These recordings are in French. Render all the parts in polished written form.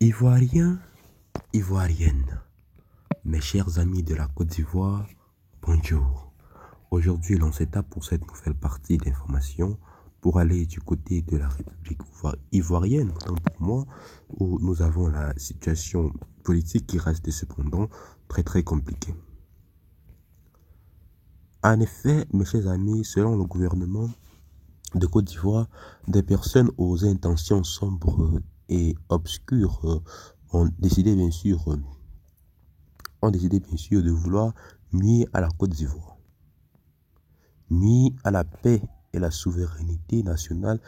Ivoiriens, Ivoiriennes, mes chers amis de la Côte d'Ivoire, bonjour. Aujourd'hui, l'on s'étape pour cette nouvelle partie d'information pour aller du côté de la République ivoirienne, autant pour moi, où nous avons la situation politique qui reste cependant très compliquée. En effet, mes chers amis, selon le gouvernement de Côte d'Ivoire, des personnes aux intentions sombres et obscures ont décidé bien sûr de vouloir nuire à la Côte d'Ivoire, nuire à la paix et la souveraineté nationale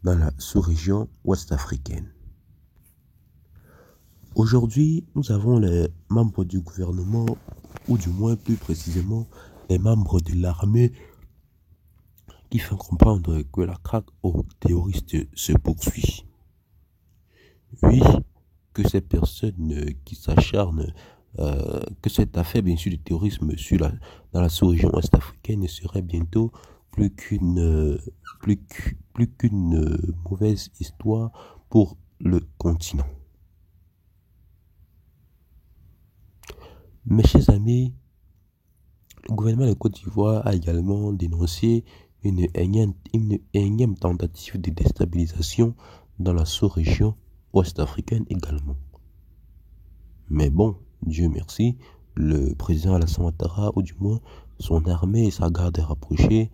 dans la sous-région ouest-africaine. Aujourd'hui, nous avons les membres du gouvernement, ou du moins plus précisément les membres de l'armée, qui font comprendre que la traque aux terroristes se poursuit. Oui, que ces personnes qui s'acharnent, que cette affaire bien sûr du terrorisme dans la sous-région ouest-africaine ne serait bientôt plus qu'une mauvaise histoire pour le continent. Mes chers amis, le gouvernement de Côte d'Ivoire a également dénoncé une énième tentative de déstabilisation dans la sous-région ouest-africaine également. Mais bon, Dieu merci, le président Alassane Ouattara, ou du moins son armée et sa garde rapprochée,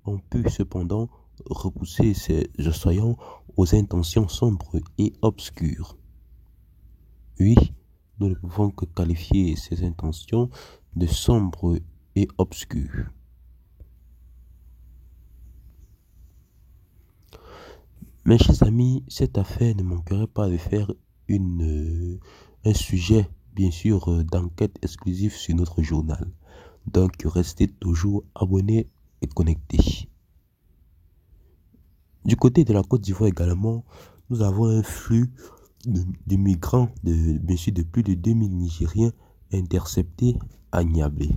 ont pu cependant repousser ces assaillants aux intentions sombres et obscures. Oui, nous ne pouvons que qualifier ces intentions de sombres et obscures. Mes chers amis, cette affaire ne manquerait pas de faire un sujet, bien sûr, d'enquête exclusive sur notre journal. Donc, restez toujours abonnés et connectés. Du côté de la Côte d'Ivoire également, nous avons un flux de migrants, bien sûr, de plus de 2000 Nigériens interceptés à Niablé.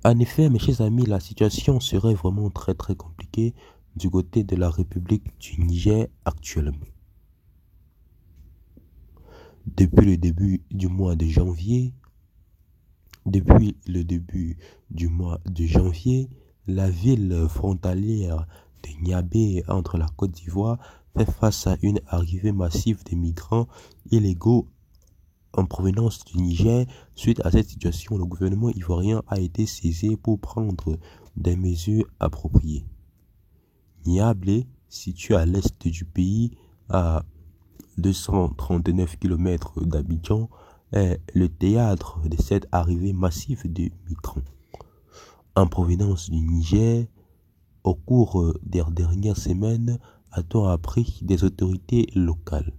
En effet, mes chers amis, la situation serait vraiment très compliquée du côté de la République du Niger actuellement. Depuis le début du mois de janvier, la ville frontalière de Niablé entre la Côte d'Ivoire fait face à une arrivée massive de migrants illégaux en provenance du Niger. Suite à cette situation, le gouvernement ivoirien a été saisi pour prendre des mesures appropriées. Niablé, situé à l'est du pays, à 239 km d'Abidjan, est le théâtre de cette arrivée massive de migrants en provenance du Niger. Au cours des dernières semaines, a-t-on appris des autorités locales.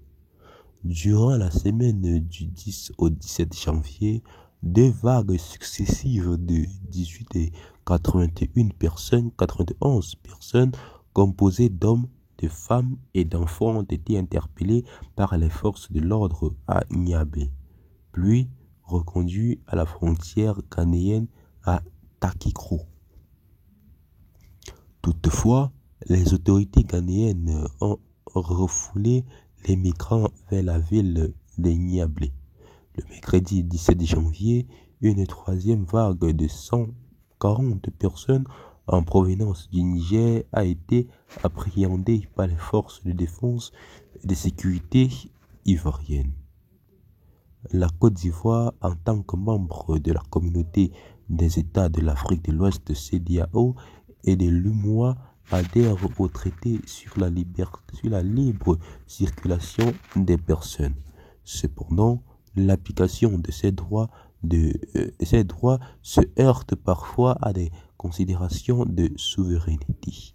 Durant la semaine du 10 au 17 janvier, deux vagues successives de 18 et 91 personnes composées d'hommes, de femmes et d'enfants ont été interpellés par les forces de l'ordre à Niablé, puis reconduits à la frontière ghanéenne à Takikro. Toutefois, les autorités ghanéennes ont refoulé les migrants vers la ville de Niablé. Le mercredi 17 janvier, une troisième vague de 140 personnes en provenance du Niger a été appréhendée par les forces de défense et de sécurité ivoiriennes. La Côte d'Ivoire, en tant que membre de la communauté des États de l'Afrique de l'Ouest CEDEAO et de l'UMOA, adhère au traité sur la libre circulation des personnes. Cependant, l'application de ces droits se heurte parfois à des considérations de souveraineté.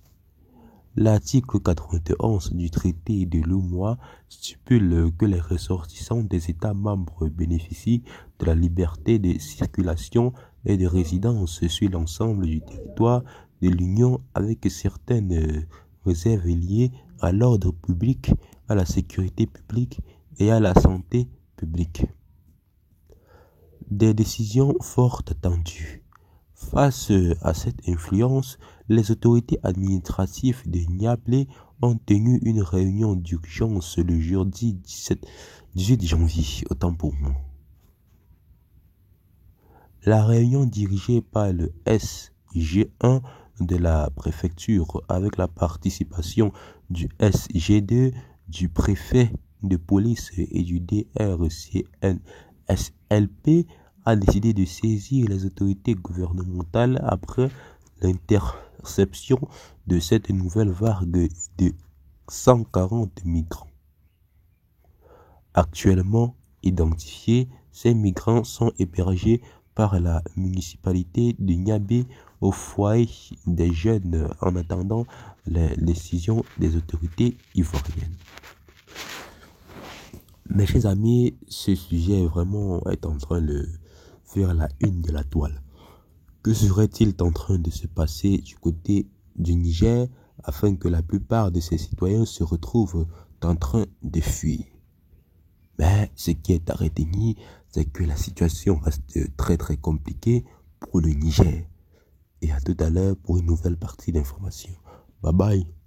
L'article 91 du traité de l'UMOA stipule que les ressortissants des États membres bénéficient de la liberté de circulation et de résidence sur l'ensemble du territoire de l'Union, avec certaines réserves liées à l'ordre public, à la sécurité publique et à la santé publique. Des décisions fort attendues. Face à cette influence, les autorités administratives de Niablé ont tenu une réunion d'urgence le jeudi 18 janvier, autant pour moi. La réunion dirigée par le SG1 de la préfecture avec la participation du SG2, du préfet de police et du DRCNSLP a décidé de saisir les autorités gouvernementales après l'interception de cette nouvelle vague de 140 migrants. Actuellement identifiés, ces migrants sont hébergés par la municipalité de Niabé au foyer des jeunes en attendant les décisions des autorités ivoiriennes. Mes chers amis, ce sujet vraiment est en train de faire la une de la toile. Que serait-il en train de se passer du côté du Niger afin que la plupart de ses citoyens se retrouvent en train de fuir? Mais ce qui est à retenir, c'est que la situation reste très très compliquée pour le Niger. Et à tout à l'heure pour une nouvelle partie d'information. Bye bye.